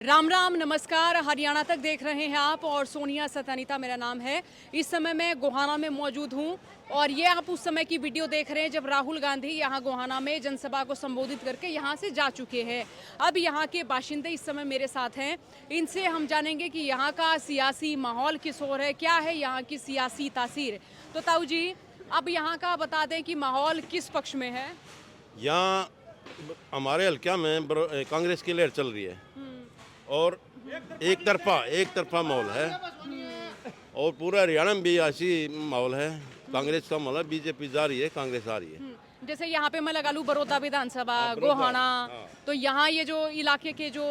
राम राम नमस्कार। हरियाणा तक देख रहे हैं आप और सोनिया सतानीता मेरा नाम है। इस समय मैं गोहाना में मौजूद हूं और ये आप उस समय की वीडियो देख रहे हैं जब राहुल गांधी यहां गोहाना में जनसभा को संबोधित करके यहां से जा चुके हैं। अब यहां के बाशिंदे इस समय मेरे साथ हैं, इनसे हम जानेंगे कि यहां का सियासी माहौल किस ओर है, क्या है यहाँ की सियासी तासीर। तो ताऊ जी, अब यहाँ का बता दें कि माहौल किस पक्ष में है। यहाँ हमारे हल्का में कांग्रेस की लहर चल रही है और एक तरफा माहौल है और पूरा हरियाणा में भी ऐसी माहौल है। कांग्रेस का माहौल है, बीजेपी जा रही है, कांग्रेस आ रही है। जैसे यहाँ पे मैं लगा लूँ बड़ौदा विधानसभा, गोहाना, तो यहाँ ये जो इलाके के जो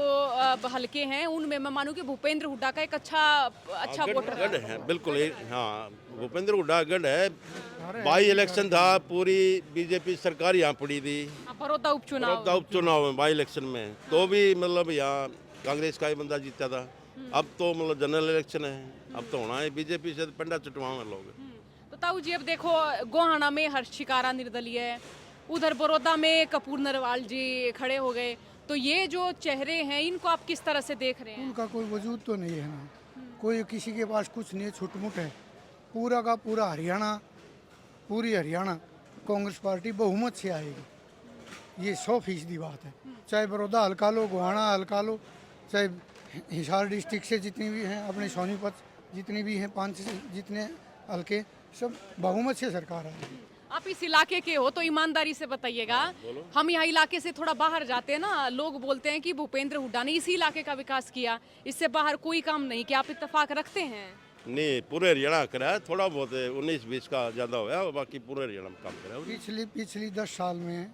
हलके हैं उनमें मैं मानूँ कि भूपेंद्र हुड्डा का एक अच्छा वोटर गढ़ है, बिल्कुल। हाँ, भूपेंद्र हुड्डा गढ़ है। बाई इलेक्शन था, पूरी बीजेपी सरकार यहाँ पड़ी थी। बड़ौदा उपचुनाव में, बाई इलेक्शन में तो भी मतलब यहाँ कांग्रेस का ही बंदा जीता था। अब तो मतलब जनरल इलेक्शन है, अब तो होना है बीजेपी से पंडा चटवाओ लोग। तो ताऊ जी, अब देखो गोहाना में हर्ष शिकारा निर्दलीय है, उधर बड़ौदा में कपूर नरवाल जी खड़े हो गए, तो ये जो चेहरे हैं इनको आप किस तरह से देख रहे हैं? उनका कोई वजूद तो नहीं है ना, कोई किसी के पास कुछ नहीं है, छुटमुट है। पूरा का पूरा हरियाणा, पूरी हरियाणा कांग्रेस पार्टी बहुमत से आएगी, ये 100% बात है। चाहे बड़ौदा हल्का लो, गोहाना हल्का लो, चाहे हिसार डिस्ट्रिक्ट से जितनी भी हैं, अपने सोनीपत जितनी भी हैं, 5 जितने हल्के, सब बहुमत से सरकार आएगी। आप इस इलाके के हो तो ईमानदारी से बताइएगा। हम यहाँ इलाके से थोड़ा बाहर जाते हैं ना, लोग बोलते हैं कि भूपेंद्र हुड्डा ने इसी इलाके का विकास किया, इससे बाहर कोई काम नहीं किया। आप इत्तेफाक रखते हैं? नहीं, पूरे हरियाणा करा है, थोड़ा बहुत 19-20 का ज़्यादा हुआ, बाकी पूरे हरियाणा में काम करा है। पिछली 10 साल में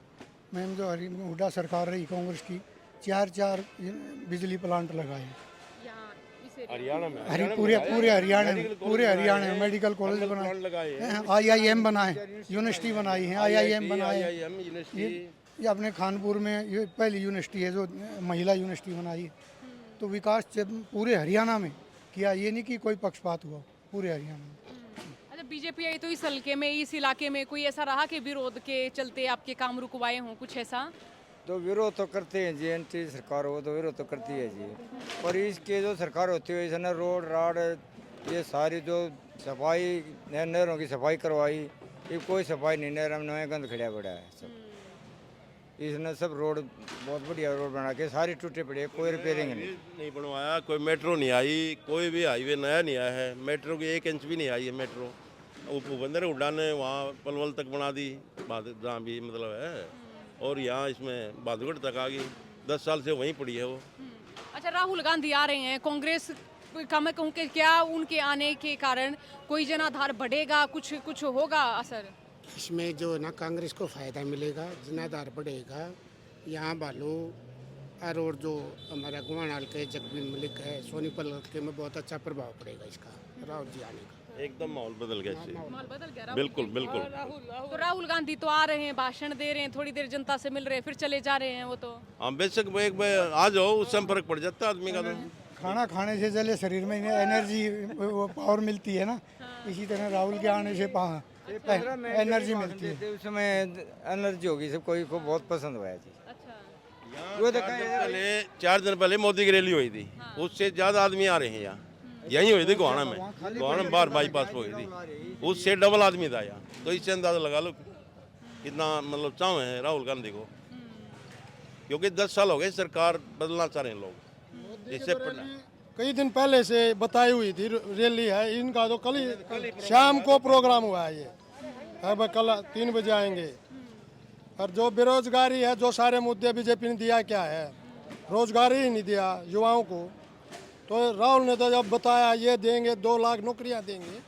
मैम जो हुड्डा सरकार रही कांग्रेस की, 4 बिजली प्लांट लगाए हरियाणा में, पूरे हरियाणा में मेडिकल कॉलेज बनाए, IIM बनाए, यूनिवर्सिटी बनाई है, IIM बनाए। ये अपने खानपुर में ये पहली यूनिवर्सिटी है जो महिला यूनिवर्सिटी बनाई है। तो विकास पूरे हरियाणा में किया, ये नहीं कि कोई पक्षपात हुआ, पूरे हरियाणा में। अच्छा, बीजेपी आई तो इस हल्के में, इस इलाके में कोई ऐसा रहा कि विरोध के चलते आपके काम रुकवाए हों, कुछ ऐसा? तो विरोध तो करते हैं जी, एंटी सरकार हो तो विरोध तो करती है जी। पर इसके जो सरकार होती है इसने रोड राड ये सारी जो सफाई नहरों की सफाई करवाई, ये कोई सफाई नहीं, नहर में नए गंद खड़ा पड़ा है सब। इसने सब रोड बहुत बढ़िया रोड बना के सारी टूटे पड़े हैं, कोई रिपेयरिंग नहीं बनवाया, कोई मेट्रो नहीं आई, कोई भी हाईवे नया नहीं आया है, मेट्रो की 1 इंच भी नहीं आई है मेट्रो। भूपेंद्र हुड्डा ने वहाँ पलवल तक बना दी, जहाँ भी मतलब है, और यहाँ इसमें बहादुरगढ़ तक आ गई। 10 साल से वहीं पड़ी है वो। अच्छा, राहुल गांधी आ रहे हैं, कांग्रेस का मैं कहूँ कि क्या उनके आने के कारण कोई जनाधार बढ़ेगा, कुछ होगा असर? इसमें जो है ना कांग्रेस को फ़ायदा मिलेगा, जनाधार बढ़ेगा। यहाँ बालू और जो हमारा गोहाना हल्के जगबीर मलिक है, सोनीपत हल्के में बहुत अच्छा प्रभाव पड़ेगा इसका, राहुल जी आने का। एकदम माहौल बदल गया इससे। माहौल बदल गया। बिल्कुल बिल्कुल। तो राहुल गांधी तो आ रहे हैं, भाषण दे रहे हैं, थोड़ी देर जनता से मिल रहे हैं, फिर चले जा रहे हैं वो तो। हाँ, बेशक एक बार आ जाओ, उससे फर्क पड़ जाता है आदमी का। तो खाना खाने से चले शरीर में एनर्जी पावर मिलती है ना, इसी तरह राहुल के आने से एनर्जी मिलती है। उस समय एनर्जी होगी सब, कोई को बहुत पसंद हुआ है जी। अच्छा, वो 4 दिन पहले मोदी की रैली हुई थी, उससे ज़्यादा आदमी आ रहे हैं यहाँ। यहीं हुई थी गोहाना में बाहर बाईपास हुई थी, उससे डबल आदमी था यहाँ। तो इससे अंदाजा लगा लो कितना मतलब चाव है राहुल गांधी को, क्योंकि 10 साल हो गए सरकार बदलना चाह रहे हैं लोग। इससे कई दिन पहले से बताई हुई थी रैली है इनका, तो कल ही शाम को प्रोग्राम हुआ है ये। अब कल 3 बजे आएंगे। और जो बेरोजगारी है, जो सारे मुद्दे बीजेपी ने दिया, क्या है, रोजगारी ही नहीं दिया युवाओं को। तो राहुल ने तो जब बताया ये देंगे, 2 लाख नौकरियां देंगे,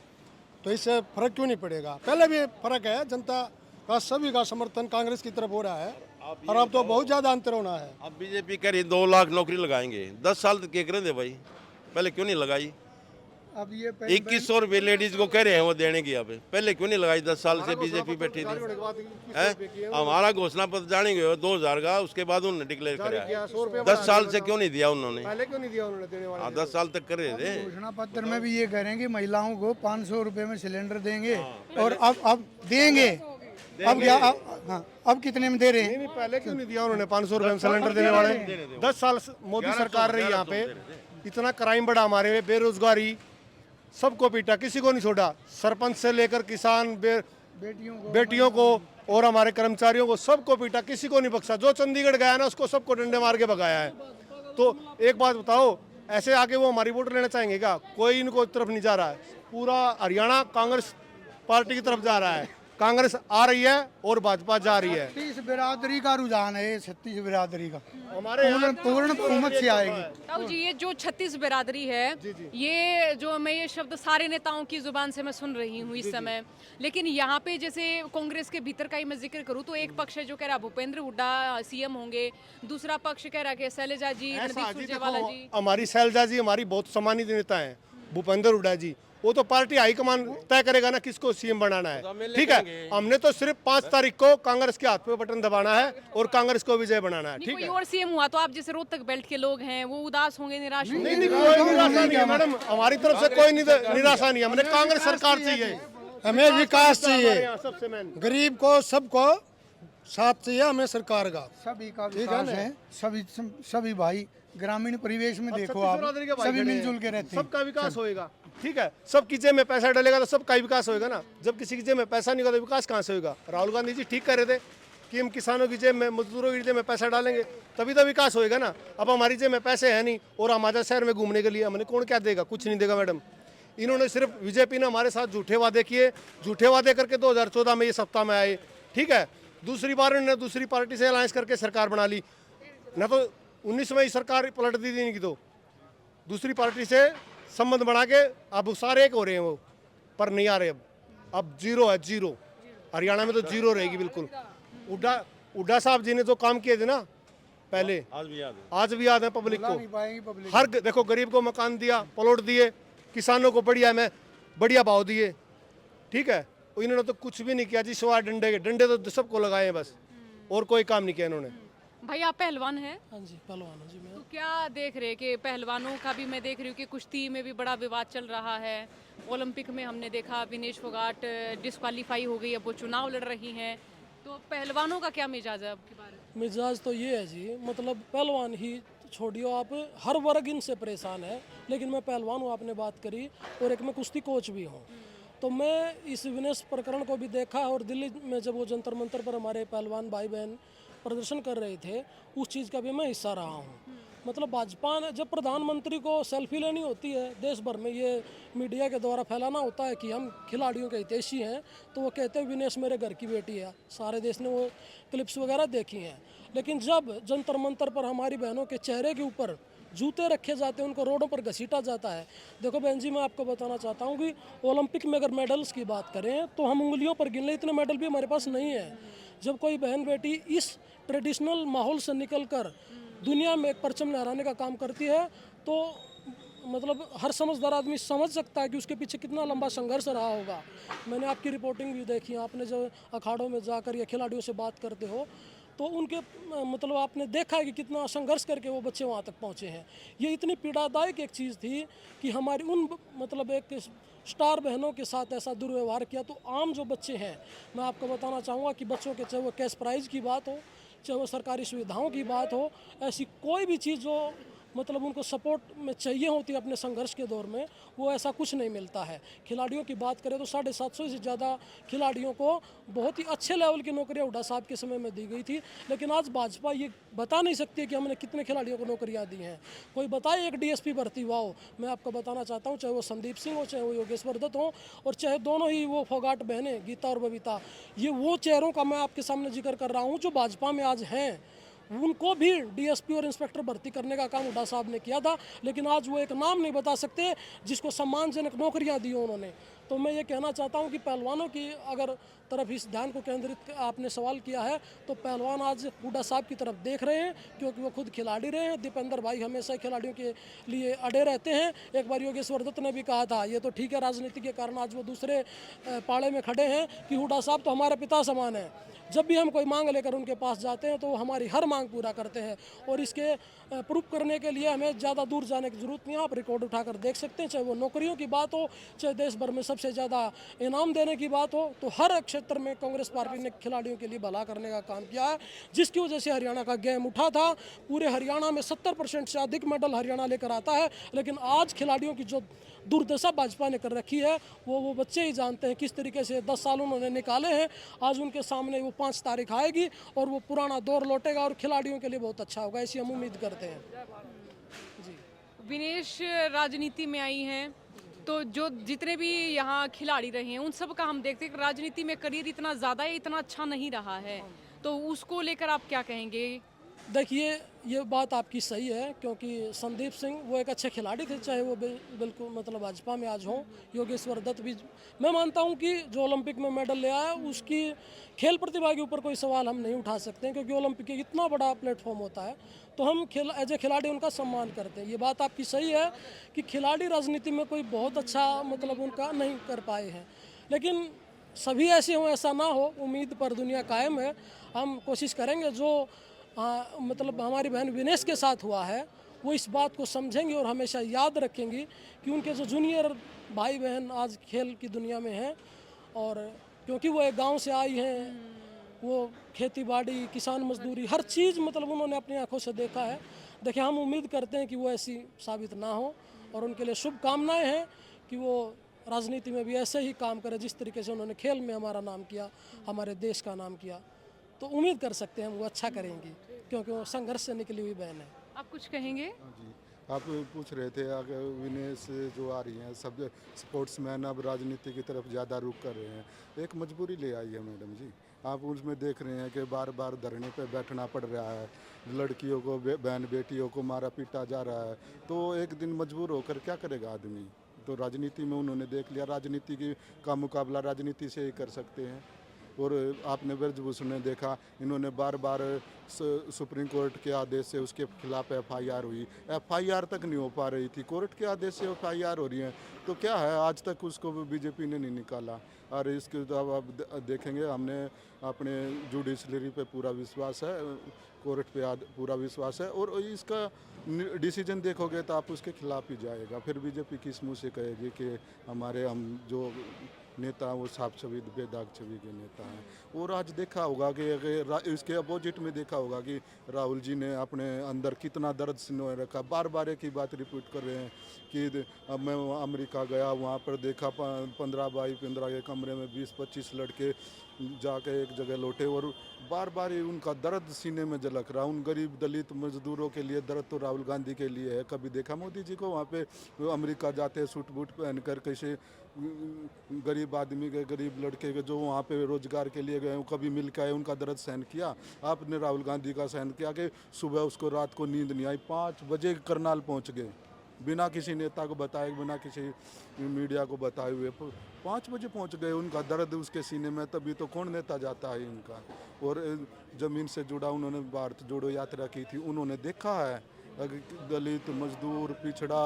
तो इससे फर्क क्यों नहीं पड़ेगा? पहले भी फर्क है, जनता का सभी का समर्थन कांग्रेस की तरफ हो रहा है, और अब तो बहुत ज़्यादा अंतर होना है। अब बीजेपी कह रही 2 लाख नौकरी लगाएंगे, 10 साल तक क्या थे भाई, पहले क्यों नहीं लगाई? अब ये 2100 रुपये लेडीज को कह रहे हैं वो देने की, अब पहले क्यों नहीं लगाई? 10 साल से बीजेपी बैठी थी। हमारा घोषणा पत्र जानेंगे 2000 का, उसके बाद उन्होंने डिक्लेयर कराया। 10 साल से क्यों नहीं दिया उन्होंने? पहले क्यों नहीं दिया उन्होंने देने वाले? 10 साल तक कर रहे थे। घोषणा पत्र में भी ये कह रहे हैं कि महिलाओं को 500 रुपए में सिलेंडर देंगे, और अब देंगे अब क्या हाँ अब कितने में दे रहे हैं? नहीं पहले क्यों नहीं दिया उन्होंने? 500 रुपए में सिलेंडर देने वाले 10 साल मोदी सरकार रही यहाँ पे। इतना क्राइम बढ़ा हमारे, बेरोजगारी, सबको पीटा, किसी को नहीं छोड़ा। सरपंच से लेकर किसान, बेटियों को और हमारे कर्मचारियों को सबको पीटा, किसी को नहीं बख्शा। जो चंडीगढ़ गया ना उसको सबको डंडे मार के भगाया है। तो एक बात बताओ, ऐसे आके वो हमारी वोट लेना चाहेंगे क्या? कोई इनको तरफ नहीं जा रहा है। पूरा हरियाणा कांग्रेस पार्टी की तरफ जा रहा है। कांग्रेस आ रही है और भाजपा जा रही है। 36 बिरादरी का रुझान है, 36 बिरादरी का हमारे यहाँ पूर्ण बहुमत से आएगी। ताऊ जी, ये जो 36 बिरादरी है, ये जो मैं ये शब्द सारे नेताओं की जुबान से मैं सुन रही हूँ इस समय, लेकिन यहाँ पे जैसे कांग्रेस के भीतर का ही मैं जिक्र करूँ तो एक पक्ष है जो कह रहा भूपेंद्र हुड्डा सीएम होंगे, दूसरा पक्ष कह रहा कि शैलजा जी, रणदीप सुरजेवाला जी। हमारी शैलजा जी हमारी बहुत सम्मानित नेता है। भूपेंद्र हुड्डा जी, वो तो पार्टी हाईकमान तय करेगा ना किसको सीएम बनाना है। ठीक है, हमने तो सिर्फ 5 तारीख को कांग्रेस के हाथ पे बटन दबाना है और कांग्रेस को विजय बनाना है। ठीक कोई है, और सीएम हुआ तो आप जैसे रोहतक बेल्ट के लोग हैं वो उदास होंगे, निराश होंगे? नहीं कोई निराशा नहीं है मैडम, हमारी तरफ से कोई निराशा नहीं है। हमने कांग्रेस सरकार चाहिए, हमें विकास चाहिए, सबसे मेन गरीब को सबको साथ चाहिए हमें सरकार का। सभी का विकास है, सभी भाई ग्रामीण परिवेश में देखो आप, सभी मिलजुल के रहते हैं, सबका विकास होएगा। ठीक है, सबकी जेब में पैसा डलेगा तो सबका ही विकास होएगा ना। जब किसी की जेब में पैसा नहीं होगा तो विकास कहाँ से होगा? राहुल गांधी जी ठीक कह रहे थे कि हम किसानों की जेब में, मजदूरों की जेब में पैसा डालेंगे तभी तो विकास होएगा ना। अब हमारी जेब में पैसे है नहीं और हम आजा शहर में घूमने के लिए, हमने कौन क्या देगा? कुछ नहीं देगा मैडम। इन्होंने सिर्फ बीजेपी ने हमारे साथ झूठे वादे किए, झूठे वादे करके 2014 में ये सत्ता में आए। ठीक है, दूसरी बार इन्होंने दूसरी पार्टी से अलायंस करके सरकार बना ली ना, तो 19 में ही सरकार पलट दी थी इनकी। तो दूसरी पार्टी से संबंध बना के अब सारे एक हो रहे हैं वो, पर नहीं आ रहे। अब जीरो है, जीरो। हरियाणा में तो जीरो रहेगी बिल्कुल। हुड्डा साहब जी ने जो काम किए थे ना पहले, आज भी याद है पब्लिक को। हर देखो, गरीब को मकान दिया, प्लॉट दिए, किसानों को बढ़िया भाव दिए। ठीक है, इन्होंने तो कुछ भी नहीं किया जी, सिवाय डंडे तो सबको लगाए हैं बस, और कोई काम नहीं किया इन्होंने। भाई आप पहलवान हैं? हाँ जी, पहलवान हूँ जी मैं। तो क्या देख रहे कि पहलवानों का भी मैं देख रही हूँ कि कुश्ती में भी बड़ा विवाद चल रहा है। ओलंपिक में हमने देखा विनेश फोगाट डिस्क्वालीफाई हो गई, अब वो चुनाव लड़ रही हैं। तो पहलवानों का क्या मिजाज है आपके बारे में? मिजाज तो ये है जी, मतलब पहलवान ही छोड़ियो आप, हर वर्ग इनसे परेशान है। लेकिन मैं पहलवान हूँ, आपने बात करी, और एक मैं कुश्ती कोच भी हूँ। तो मैं इस विनेश प्रकरण को भी देखा, और दिल्ली में जब वो जंतर मंतर पर हमारे पहलवान भाई बहन प्रदर्शन कर रहे थे, उस चीज़ का भी मैं हिस्सा रहा हूँ। मतलब भाजपा ने, जब प्रधानमंत्री को सेल्फी लेनी होती है देश भर में, ये मीडिया के द्वारा फैलाना होता है कि हम खिलाड़ियों के हितैषी हैं, तो वो कहते हैं विनेश मेरे घर की बेटी है। सारे देश ने वो क्लिप्स वगैरह देखी हैं। लेकिन जब जंतर मंतर पर हमारी बहनों के चेहरे के ऊपर जूते रखे जाते हैं, उनको रोडों पर घसीटा जाता है। देखो बहन जी, मैं आपको बताना चाहता हूँ कि ओलंपिक में अगर मेडल्स की बात करें तो हम उंगलियों पर गिन लें, इतने मेडल भी हमारे पास नहीं है। जब कोई बहन बेटी इस ट्रेडिशनल माहौल से निकलकर दुनिया में एक परचम लहराने का काम करती है, तो मतलब हर समझदार आदमी समझ सकता है कि उसके पीछे कितना लंबा संघर्ष रहा होगा। मैंने आपकी रिपोर्टिंग भी देखी, आपने जब अखाड़ों में जाकर या खिलाड़ियों से बात करते हो तो उनके मतलब आपने देखा है कि कितना संघर्ष करके वो बच्चे वहाँ तक पहुँचे हैं। ये इतनी पीड़ादायक एक चीज़ थी कि हमारी उन मतलब एक स्टार बहनों के साथ ऐसा दुर्व्यवहार किया। तो आम जो बच्चे हैं, मैं आपको बताना चाहूँगा कि बच्चों के, चाहे वो कैश प्राइज़ की बात हो, चाहे वो सरकारी सुविधाओं की बात हो, ऐसी कोई भी चीज़ जो मतलब उनको सपोर्ट में चाहिए होती है अपने संघर्ष के दौर में, वो ऐसा कुछ नहीं मिलता है। खिलाड़ियों की बात करें तो 750 से ज़्यादा खिलाड़ियों को बहुत ही अच्छे लेवल की नौकरियां हुड्डा साहब के समय में दी गई थी। लेकिन आज भाजपा ये बता नहीं सकती कि हमने कितने खिलाड़ियों को नौकरियां दी हैं। कोई बताए एक डीएसपी भर्ती हुआ हो, मैं आपको बताना चाहता हूँ, चाहे वो संदीप सिंह हो, चाहे वो योगेश्वर दत्त हो, और चाहे दोनों ही वो फोगाट बहनें गीता और बबीता, ये वो चेहरों का मैं आपके सामने जिक्र कर रहा हूँ जो भाजपा में आज हैं। उनको भी डीएसपी और इंस्पेक्टर भर्ती करने का काम हुड्डा साहब ने किया था, लेकिन आज वो एक नाम नहीं बता सकते जिसको सम्मानजनक नौकरियां दी उन्होंने। तो मैं ये कहना चाहता हूं कि पहलवानों की अगर तरफ इस ध्यान को केंद्रित आपने सवाल किया है, तो पहलवान आज हुड्डा साहब की तरफ देख रहे हैं, क्योंकि वो खुद खिलाड़ी रहे हैं। दीपेंद्र भाई हमेशा खिलाड़ियों के लिए अड़े रहते हैं। एक बार योगेश्वर दत्त ने भी कहा था, ये तो ठीक है राजनीति के कारण आज वो दूसरे पाड़े में खड़े हैं, कि हुड्डा साहब तो हमारे पिता समान हैं। जब भी हम कोई मांग लेकर उनके पास जाते हैं तो वो हमारी हर मांग पूरा करते हैं। और इसके प्रूफ करने के लिए हमें ज़्यादा दूर जाने की जरूरत नहीं है, आप रिकॉर्ड उठाकर देख सकते हैं। चाहे वो नौकरियों की बात हो, चाहे देश भर में सबसे सबसे ज़्यादा इनाम देने की बात हो तो हर क्षेत्र में कांग्रेस पार्टी ने खिलाड़ियों के लिए भला करने का काम किया है, जिसकी वजह से हरियाणा का गेम उठा था। पूरे हरियाणा में 70% से अधिक मेडल हरियाणा लेकर आता है, लेकिन आज खिलाड़ियों की जो दुर्दशा भाजपा ने कर रखी है वो बच्चे ही जानते हैं। किस तरीके से 10 साल उन्होंने निकाले हैं, आज उनके सामने वो 5 तारीख आएगी और वो पुराना दौर लौटेगा और खिलाड़ियों के लिए बहुत अच्छा होगा, ऐसी हम उम्मीद करते हैं। विनेश राजनीति में आई हैं तो जो जितने भी यहाँ खिलाड़ी रहे हैं उन सब का हम देखते हैं कि राजनीति में करियर इतना ज़्यादा इतना अच्छा नहीं रहा है, तो उसको लेकर आप क्या कहेंगे? देखिए ये बात आपकी सही है, क्योंकि संदीप सिंह वो एक अच्छे खिलाड़ी थे, चाहे वो बिल्कुल मतलब भाजपा में आज हों। योगेश्वर दत्त भी, मैं मानता हूँ कि जो ओलंपिक में मेडल ले आया उसकी खेल प्रतिभा के ऊपर कोई सवाल हम नहीं उठा सकते हैं, क्योंकि ओलंपिक इतना बड़ा प्लेटफॉर्म होता है, तो हम एज ए खिलाड़ी उनका सम्मान करते हैं। ये बात आपकी सही है कि खिलाड़ी राजनीति में कोई बहुत अच्छा मतलब उनका नहीं कर पाए हैं, लेकिन सभी ऐसे हों ऐसा ना हो, उम्मीद पर दुनिया कायम है। हम कोशिश करेंगे जो मतलब हमारी बहन विनेश के साथ हुआ है वो इस बात को समझेंगे और हमेशा याद रखेंगी कि उनके जो जूनियर भाई बहन आज खेल की दुनिया में हैं, और क्योंकि वो एक गांव से आई हैं, वो खेती बाड़ी किसान मजदूरी हर चीज़ मतलब उन्होंने अपनी आंखों से देखा है। देखिए हम उम्मीद करते हैं कि वो ऐसी साबित ना हो और उनके लिए शुभकामनाएं हैं कि वो राजनीति में भी ऐसे ही काम करें जिस तरीके से उन्होंने खेल में हमारा नाम किया, हमारे देश का नाम किया। तो उम्मीद कर सकते हैं हम वो अच्छा करेंगी, क्योंकि वो संघर्ष से निकली हुई बहन है। आप कुछ कहेंगे? हाँ जी, आप पूछ रहे थे अगर विनेश जो आ रही हैं सब स्पोर्ट्समैन अब राजनीति की तरफ ज़्यादा रुख कर रहे हैं, एक मजबूरी ले आई है मैडम जी। आप उसमें देख रहे हैं कि बार बार धरने पे बैठना पड़ रहा है, लड़कियों को बहन बेटियों को मारा पीटा जा रहा है, तो एक दिन मजबूर होकर क्या करेगा आदमी। तो राजनीति में उन्होंने देख लिया, राजनीति का मुकाबला राजनीति से ही कर सकते हैं। और आपने ब्रजभूषण ने देखा, इन्होंने बार बार सुप्रीम कोर्ट के आदेश से उसके खिलाफ एफआईआर हुई, एफआईआर तक नहीं हो पा रही थी, कोर्ट के आदेश से एफआईआर हो रही है, तो क्या है आज तक उसको बीजेपी ने नहीं निकाला। और इसके अब आप देखेंगे, हमने अपने जुडिशरी पे पूरा विश्वास है, कोर्ट पे पूरा विश्वास है, और इसका डिसीजन देखोगे तो आप उसके खिलाफ ही जाएगा। फिर बीजेपी किस मुँह से कहेगी कि हम जो नेता वो साफ छवि बेदाग छवि के नेता हैं। और आज देखा होगा कि इसके अपोजिट में देखा होगा कि राहुल जी ने अपने अंदर कितना दर्द सिन्हों रखा, बार बार एक ही बात रिपीट कर रहे हैं कि अब मैं अमेरिका गया, वहाँ पर देखा 15 बाई 15 के कमरे में 20-25 लड़के जाके एक जगह लौटे, और बार बार उनका दर्द सीने में झलक रहा। उन गरीब दलित मजदूरों के लिए दर्द तो राहुल गांधी के लिए है। कभी देखा मोदी जी को वहाँ पे अमेरिका जाते सूट बूट पहनकर कैसे गरीब आदमी के, गरीब लड़के के जो वहाँ पे रोजगार के लिए गए, कभी मिल के आए, उनका दर्द सहन किया? आपने राहुल गांधी का सहन किया कि सुबह उसको रात को नींद नहीं आई, 5 बजे करनाल पहुँच गए, बिना किसी नेता को बताए, बिना किसी मीडिया को बताए हुए 5 बजे पहुंच गए। उनका दर्द उसके सीने में, तभी तो कौन नेता जाता है इनका। और ज़मीन से जुड़ा उन्होंने भारत जोड़ो यात्रा की थी, उन्होंने देखा है दलित मजदूर पिछड़ा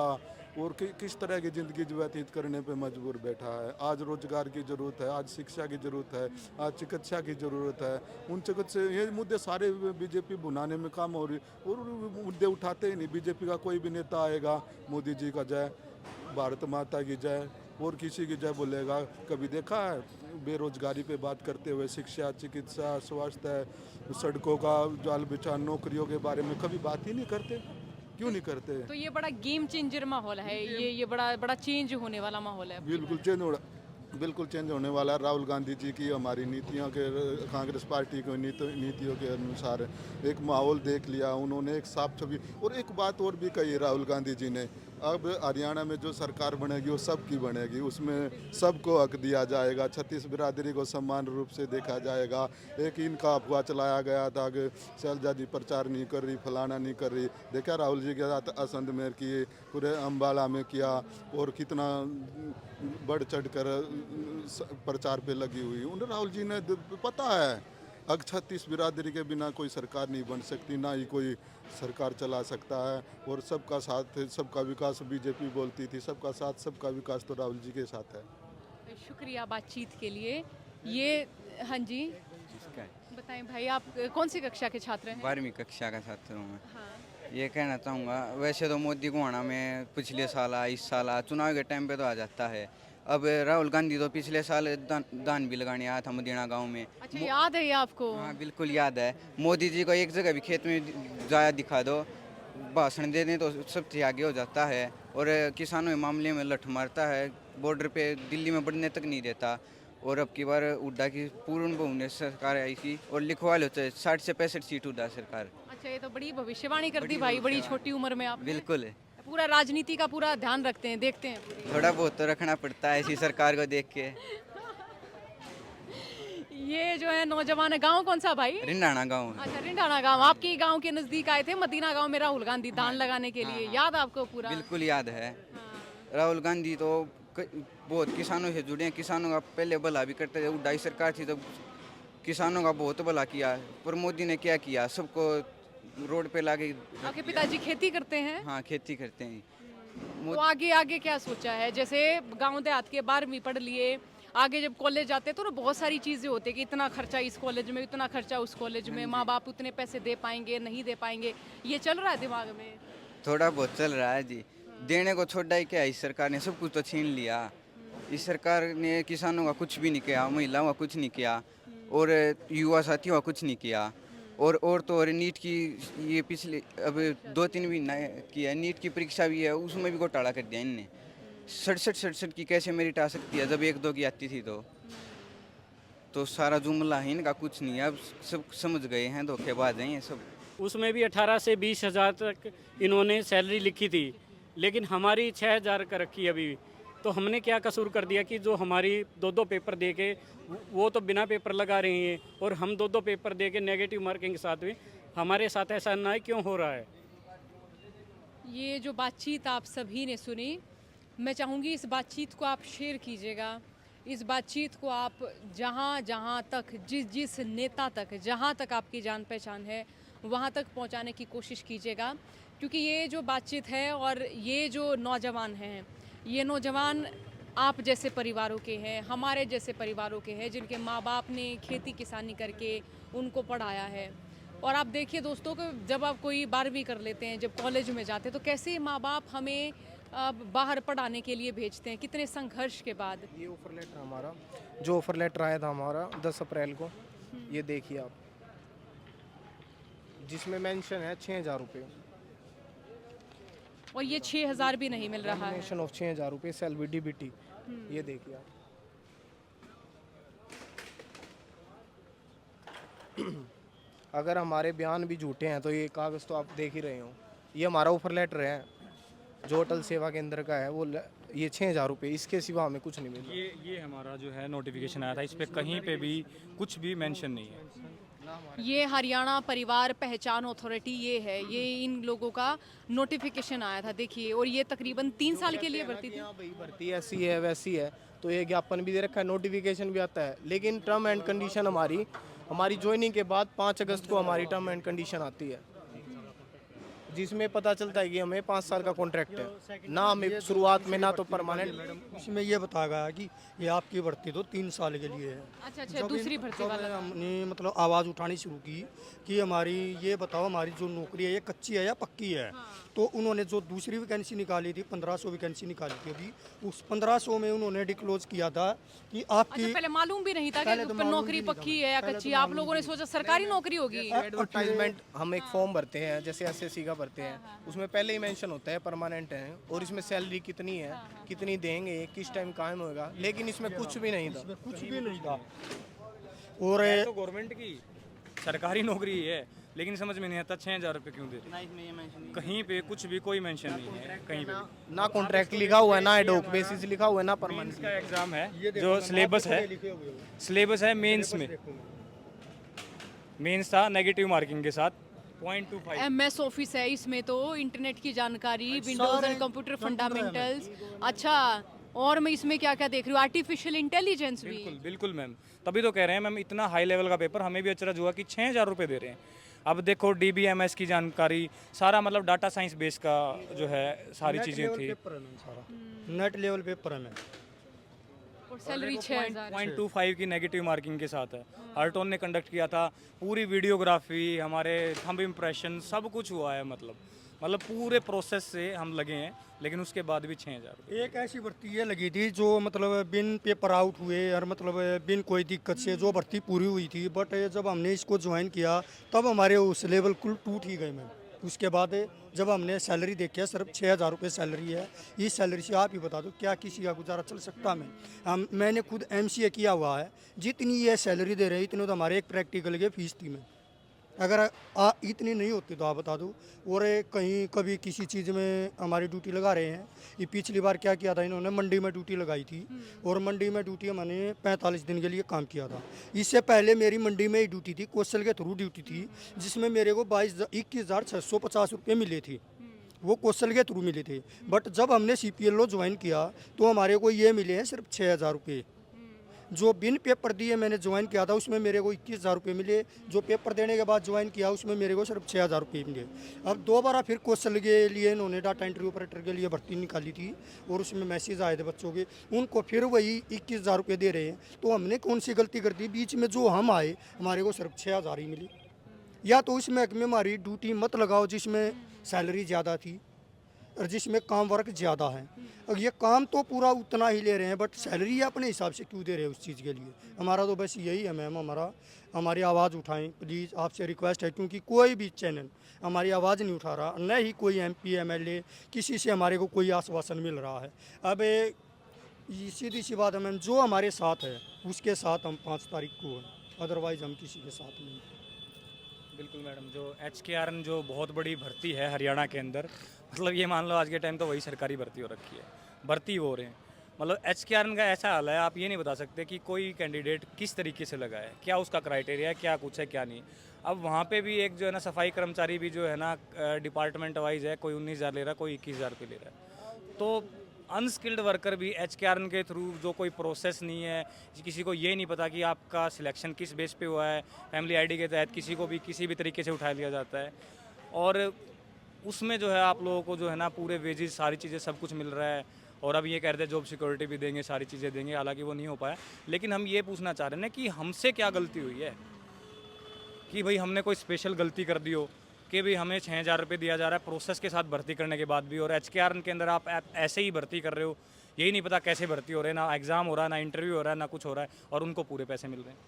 और किस तरह की ज़िंदगी व्यतीत करने पे मजबूर बैठा है। आज रोजगार की ज़रूरत है, आज शिक्षा की ज़रूरत है, आज चिकित्सा की ज़रूरत है। उन चिकित्सा ये मुद्दे सारे बीजेपी भुनाने में काम हो रही, और मुद्दे उठाते ही नहीं। बीजेपी का कोई भी नेता आएगा, मोदी जी का जय, भारत माता की जय और किसी की जय बोलेगा। कभी देखा है बेरोजगारी पे बात करते हुए, शिक्षा, चिकित्सा, स्वास्थ्य, सड़कों का जाल बिछा, नौकरियों के बारे में कभी बात ही नहीं करते? क्यों नहीं करते? तो ये बड़ा गेम चेंजर माहौल है, ये बड़ा चेंज होने वाला माहौल है। बिल्कुल चेंज होने वाला। राहुल गांधी जी की हमारी नीतियों के, कांग्रेस पार्टी की नीतियों के अनुसार एक माहौल देख लिया उन्होंने, एक साफ छवि। और एक बात और भी कही राहुल गांधी जी ने, अब हरियाणा में जो सरकार बनेगी वो सबकी बनेगी, उसमें सबको हक दिया जाएगा, छत्तीस बिरादरी को समान रूप से देखा जाएगा। एक इनका अफवाह चलाया गया था कि शैलजा जी प्रचार नहीं कर रही, फलाना नहीं कर रही, देखा राहुल जी के साथ असंध में किए, पूरे अम्बाला में किया, और कितना बढ़ चढ़ कर प्रचार पे लगी हुई। उन राहुल जी ने पता है अब 36 बिरादरी के बिना कोई सरकार नहीं बन सकती, ना ही कोई सरकार चला सकता है। और सबका साथ, सबका विकास बीजेपी बोलती थी, सबका साथ सबका विकास तो राहुल जी के साथ है। शुक्रिया बातचीत के लिए। ये हाँ जी बताएं भाई, आप कौन सी कक्षा के छात्र हैं? 12वीं कक्षा का छात्र हूँ मैं। हाँ। ये कहना चाहूँगा, वैसे तो मोदी को आना में पिछले साल इस साल चुनाव के टाइम पे तो आ जाता है, अब राहुल गांधी तो पिछले साल दान भी लगाने आया था मदीना गांव में। अच्छा, याद है ये आपको? हाँ बिल्कुल याद है। मोदी जी को एक जगह भी खेत में जाया दिखा दो, भाषण दे दें तो सबसे आगे हो जाता है, और किसानों के मामले में लठ मारता है, बॉर्डर पे दिल्ली में बढ़ने तक नहीं देता। और अब की बार हुड्डा की पूर्ण बहुमत सरकार आई थी और लिखवा लो 60 से 65 सीट हुड्डा सरकार। अच्छा, ये तो बड़ी भविष्यवाणी कर दी भाई, बड़ी छोटी उम्र में आप। बिल्कुल, पूरा राजनीति का पूरा ध्यान रखते हैं, देखते हैं पूरी। थोड़ा बहुत तो रखना पड़ता है ऐसी सरकार को देख के। ये जो है नौजवान है, गांव कौन सा भाई? रिंडाना गांव। अच्छा, रिंडाना गांव। आपके गांव के नजदीक आए थे मदीना गांव में राहुल गांधी दान लगाने के लिए, याद आपको पूरा? बिल्कुल याद है। हाँ। राहुल गांधी तो बहुत किसानों से जुड़े हैं, किसानों का पहले भला भी करते थे। हुड्डा सरकार थी तो किसानों का बहुत भला किया, पर मोदी ने क्या किया, सबको रोड पे लाके। आपके पिताजी खेती करते हैं? हाँ खेती करते हैं। तो आगे आगे क्या सोचा है? जैसे गांव देहात के 12वीं पढ़ लिए, आगे जब कॉलेज जाते हैं तो ना बहुत सारी चीज़ें होती है कि इतना खर्चा इस कॉलेज में, इतना खर्चा उस कॉलेज में, माँ बाप उतने पैसे दे पाएंगे नहीं दे पाएंगे, ये चल रहा है दिमाग में? थोड़ा बहुत चल रहा है जी। देने को छोड़ा ही क्या, इस सरकार ने सब कुछ तो छीन लिया। इस सरकार ने किसानों का कुछ भी नहीं किया, महिलाओं का कुछ नहीं किया, और युवा साथियों का कुछ नहीं किया। और तो और नीट की ये पिछले अब 2-3 महीना की है, नीट की परीक्षा भी है, उसमें भी घोटाला कर दिया इनने। 67 की कैसे मेरिट आ सकती है जब 1-2 की आती थी? तो सारा जुमला है इनका, कुछ नहीं है। अब सब समझ गए हैं, धोखेबाज हैं ये सब। उसमें भी 18 से 20 हज़ार तक इन्होंने सैलरी लिखी थी, लेकिन हमारी 6,000 का रखी अभी। तो हमने क्या कसूर कर दिया कि जो हमारी 2-2 पेपर दे के, वो तो बिना पेपर लगा रही हैं, और हम 2-2 पेपर दे के नेगेटिव मार्किंग के साथ भी हमारे साथ ऐसा ना क्यों हो रहा है? ये जो बातचीत आप सभी ने सुनी, मैं चाहूँगी इस बातचीत को आप शेयर कीजिएगा। इस बातचीत को आप जहाँ जहाँ तक, जिस नेता तक, जहाँ तक आपकी जान पहचान है वहाँ तक पहुँचाने की कोशिश कीजिएगा, क्योंकि ये जो बातचीत है और ये जो नौजवान हैं, ये नौजवान आप जैसे परिवारों के हैं, हमारे जैसे परिवारों के हैं, जिनके माँ बाप ने खेती किसानी करके उनको पढ़ाया है। और आप देखिए दोस्तों कि जब आप कोई 12वीं कर लेते हैं, जब कॉलेज में जाते हैं, तो कैसे माँ बाप हमें बाहर पढ़ाने के लिए भेजते हैं, कितने संघर्ष के बाद। ये ऑफर लेटर हमारा, जो ऑफर लेटर आया था हमारा 10 अप्रैल को, ये देखिए आप, जिसमें मेंशन है 6,000 रुपये, और ये 6,000 भी नहीं मिल रहा है। मेंशन ऑफ 6,000 रुपये सैलरी डीबीटी, ये देखिए आप। अगर हमारे बयान भी झूठे हैं तो ये कागज़ तो आप देख ही रहे हो। ये हमारा ऑफर लेटर है जो अटल सेवा केंद्र का है, वो ये 6,000 रुपये, इसके सिवा हमें कुछ नहीं मिला। ये हमारा जो है नोटिफिकेशन आया था, इस पर कहीं पे भी कुछ भी मेंशन नहीं है। ये हरियाणा परिवार पहचान अथॉरिटी ये है, ये इन लोगों का नोटिफिकेशन आया था, देखिए। और ये तकरीबन 3 साल के लिए भर्ती थी। भर्ती ऐसी है वैसी है, तो ये ज्ञापन भी दे रखा है, नोटिफिकेशन भी आता है, लेकिन टर्म एंड कंडीशन हमारी ज्वाइनिंग के बाद 5 अगस्त को हमारी टर्म एंड कंडीशन आती है, जिसमें पता चलता है कि हमें 5 साल का कॉन्ट्रैक्ट है, ना हमें शुरुआत में ना तो परमानेंट। इसमें ये बताया गया है कि ये आपकी भर्ती तो 3 साल के लिए है। अच्छा, दूसरी भर्ती वाला था। हमने मतलब आवाज़ उठानी शुरू की कि हमारी ये बताओ, हमारी जो नौकरी है ये कच्ची है या पक्की है। तो उन्होंने जो दूसरी वैकेंसी निकाली थी, 1500 वैकेंसी निकाली थी अभी, उस 1500 में उन्होंने डिक्लोज किया था कि आपकी। अच्छा, पहले मालूम भी नहीं था कि नौकरी पक्की है या कच्ची, आप लोगों ने सोचा सरकारी नौकरी होगी। एडवर्टाइजमेंट हम एक फॉर्म भरते हैं, जैसे एसएससी का भरते हैं, उसमें पहले ही मेंशन होता है परमानेंट है, और इसमें सैलरी कितनी है, कितनी देंगे, किस टाइम कायम होएगा, लेकिन इसमें कुछ भी नहीं था। कुछ भी नहीं था। और तो गवर्नमेंट की सरकारी नौकरी है, लेकिन समझ में नहीं आता 6,000 रुपये क्यों दे रहे हैं। कहीं पे कुछ भी कोई मेंशन नहीं है, कहीं पे ना कॉन्ट्रैक्ट लिखा हुआ है, ना एडोक बेसिस लिखा हुआ है, ना परमानेंट। का एग्जाम है, जो सिलेबस है मेंस में, मेंस था नेगेटिव मार्किंग के साथ 0.25। MS ऑफिस है, इसमें तो इंटरनेट की जानकारी, विंडोज एंड कंप्यूटर फंडामेंटल्स। अच्छा, और मैं इसमें क्या क्या देख रही हूँ, आर्टिफिशियल इंटेलिजेंस भी। बिल्कुल मैम, तभी तो कह रहे हैं मैम, इतना हाई लेवल का पेपर हमें भी अचरज हुआ कि 6,000 रुपये दे रहे हैं। अब देखो DBMS की जानकारी, सारा मतलब डाटा साइंस बेस का जो है सारी चीज़ें थी। नेट लेवल पेपर है, और सैलरी 6,000। 0.25 की नेगेटिव मार्किंग के साथ है। हर्टोन ने कंडक्ट किया था, पूरी वीडियोग्राफी, हमारे थंब इम्प्रेशन, सब कुछ हुआ है मतलब। मतलब पूरे प्रोसेस से हम लगे हैं, लेकिन उसके बाद भी 6,000 एक ऐसी भर्ती ये लगी थी जो मतलब बिन पेपर आउट हुए और मतलब बिन कोई दिक्कत से जो भर्ती पूरी हुई थी, बट जब हमने इसको ज्वाइन किया तब हमारे उस लेवल कुल टूट ही गए मैम। उसके बाद जब हमने सैलरी देखी, सिर्फ 6,000 रुपये सैलरी है। इस सैलरी से आप ही बता दो क्या किसी का गुजारा चल सकता मैं? मैंने खुद MCA किया हुआ है, जितनी ये सैलरी दे रहे हैं इतने तो हमारे एक प्रैक्टिकल के फीस थी मैं। अगर इतनी नहीं होती तो आप बता दो। और कहीं कभी किसी चीज़ में हमारी ड्यूटी लगा रहे हैं। ये पिछली बार क्या किया था, इन्होंने मंडी में ड्यूटी लगाई थी और मंडी में ड्यूटी मैंने 45 दिन के लिए काम किया था। इससे पहले मेरी मंडी में ही ड्यूटी थी, कौशल के थ्रू ड्यूटी थी, जिसमें मेरे को 21,650 रुपये मिले थे। वो कौशल के थ्रू मिले थे। बट जब हमने CPLO ज्वाइन किया तो हमारे को ये मिले हैं सिर्फ 6,000 रुपये। जो बिन पेपर दिए मैंने ज्वाइन किया था उसमें मेरे को 21,000 रुपये मिले। जो पेपर देने के बाद ज्वाइन किया उसमें मेरे को सिर्फ 6,000 रुपये मिले। अब दोबारा फिर कौशल के लिए इन्होंने डाटा एंट्री ऑपरेटर के लिए भर्ती निकाली थी और उसमें मैसेज आए थे बच्चों के, उनको फिर वही 21,000 रुपये दे रहे हैं। तो हमने कौन सी गलती कर दी? बीच में जो हम आए हमारे को सिर्फ 6,000 ही मिली। या तो इस महकमे में हमारी ड्यूटी मत लगाओ जिसमें सैलरी ज़्यादा थी और जिसमें काम वर्क ज़्यादा है। और ये काम तो पूरा उतना ही ले रहे हैं, बट सैलरी अपने हिसाब से क्यों दे रहे हैं उस चीज़ के लिए? हमारा तो बस यही है मैम, हमारी आवाज़ उठाएं प्लीज़, आपसे रिक्वेस्ट है। क्योंकि कोई भी चैनल हमारी आवाज़ नहीं उठा रहा, न ही कोई MP MLA किसी से हमारे को कोई आश्वासन मिल रहा है। अब सीधी सी बात है मैम, जो हमारे साथ है उसके साथ हम 5 तारीख को हैं, अदरवाइज़ हम किसी के साथ नहीं। बिल्कुल मैडम, जो HKRN जो बहुत बड़ी भर्ती है हरियाणा के अंदर, मतलब ये मान लो आज के टाइम तो वही सरकारी भर्ती हो रखी है, भर्ती हो रहे हैं। मतलब HKRN का ऐसा हाल है, आप ये नहीं बता सकते कि कोई कैंडिडेट किस तरीके से लगा है, क्या उसका क्राइटेरिया है, क्या कुछ है क्या नहीं। अब वहाँ पे भी एक जो है ना सफाई कर्मचारी भी जो है ना डिपार्टमेंट वाइज है, कोई 19,000 ले रहा है, कोई 21,000 रुपये ले रहा है। तो अनस्किल्ड वर्कर भी HKRN के थ्रू जो कोई प्रोसेस नहीं है, किसी को ये नहीं पता कि आपका सिलेक्शन किस बेस पे हुआ है, फैमिली ID के तहत किसी को भी किसी भी तरीके से उठा लिया जाता है। और उसमें जो है आप लोगों को जो है ना पूरे वेजेस सारी चीज़ें सब कुछ मिल रहा है। और अब ये कह रहे थे जॉब सिक्योरिटी भी देंगे, सारी चीज़ें देंगे, हालांकि वो नहीं हो पाया। लेकिन हम ये पूछना चाह रहे हैं कि हमसे क्या गलती हुई है कि भाई हमने कोई स्पेशल गलती कर दी हो कि भाई हमें 6,000 रुपये दिया जा रहा है प्रोसेस के साथ भर्ती करने के बाद भी, और HKRN के अंदर आप ऐसे ही भर्ती कर रहे हो, यही नहीं पता कैसे भर्ती हो रहे हैं, ना एग्ज़ाम हो रहा है, ना इंटरव्यू हो रहा है, ना कुछ हो रहा है, और उनको पूरे पैसे मिल रहे हैं।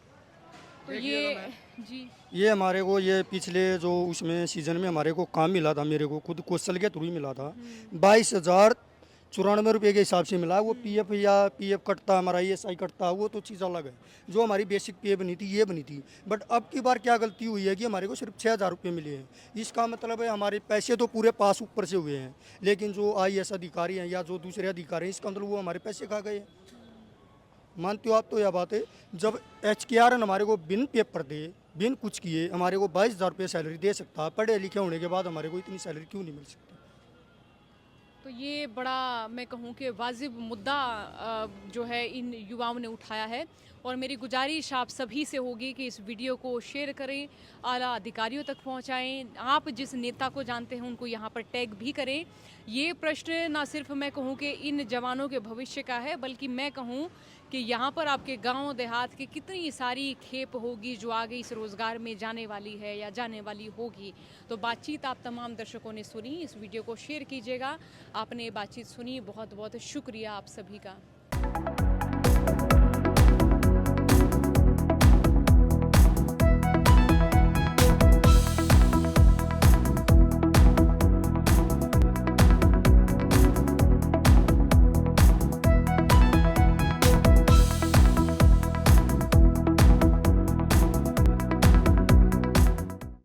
तो ये जी ये हमारे को ये पिछले जो उसमें सीज़न में हमारे को काम मिला था, मेरे को खुद कौशल के थ्रू ही मिला था, 22,094 रुपये के हिसाब से मिला। वो PF या PF कटता, हमारा ESI कटता, वो तो चीज़ अलग है। जो हमारी बेसिक पे बनी थी ये बनी थी। बट अब की बार क्या गलती हुई है कि हमारे को सिर्फ 6,000 रुपये मिले हैं। इसका मतलब है हमारे पैसे तो पूरे पास ऊपर से हुए हैं, लेकिन जो IAS अधिकारी हैं या जो दूसरे अधिकारी हैं इसका मतलब वो हमारे पैसे खा गए हैं। मानते हो आप? तो यह बात है, जब HKRN हमारे को बिन पेपर दे, बिन कुछ किए हमारे को 22,000 रुपये सैलरी दे सकता, पढ़े लिखे होने के बाद हमारे को इतनी सैलरी क्यों नहीं मिल सकती? तो ये बड़ा मैं कहूँ कि वाजिब मुद्दा जो है इन युवाओं ने उठाया है। और मेरी गुजारिश आप सभी से होगी कि इस वीडियो को शेयर करें, आला अधिकारियों तक पहुंचाएं। आप जिस नेता को जानते हैं उनको यहाँ पर टैग भी करें। ये प्रश्न ना सिर्फ मैं कहूँ कि इन जवानों के भविष्य का है, बल्कि मैं कहूँ कि यहाँ पर आपके गांव देहात की कितनी सारी खेप होगी जो आगे इस रोज़गार में जाने वाली है या जाने वाली होगी। तो बातचीत आप तमाम दर्शकों ने सुनी, इस वीडियो को शेयर कीजिएगा। आपने बातचीत सुनी, बहुत बहुत शुक्रिया आप सभी का।